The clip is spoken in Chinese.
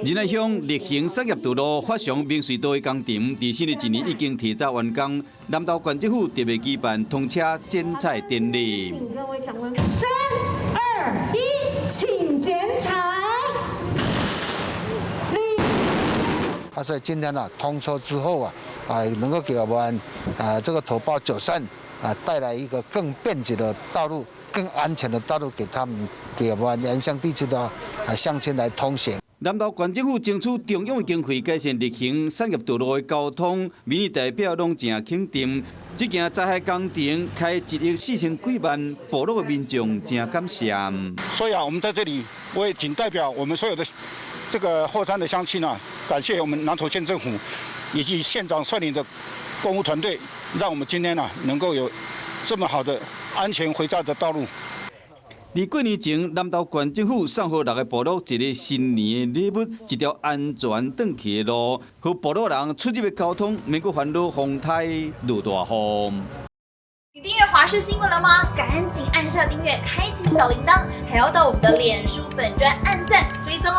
仁爱乡立行产业道路发祥明水道的工程，伫新的一年已经提早完工。南投县政府特别举办通车剪彩典礼。请各位长官，3、2、1，请剪彩。所以今天呢，通车之后能够给我们这个同胞9善带来一个更便捷的道路、更安全的道路给我们原乡地区的乡亲来通行。南投县政府争取中央经费改善立行产业道路的交通，民意代表拢正肯定。这件灾害工程开1亿4千几万，部落的民众正感谢。所以我们在这里，我也仅代表我们所有的这个后山的乡亲感谢我们南投县政府以及县长率领的公务团队，让我们今天能够有这么好的安全回家的道路。伫过年前，南投县政府送予6个部落一个新年的礼物，一条安全转去的路，予部落人出入的交通免阁烦恼风台落大雨。你订阅华视新闻了吗？赶紧按下订阅，开启小铃铛，还要到我们的脸书粉专按赞追踪哦。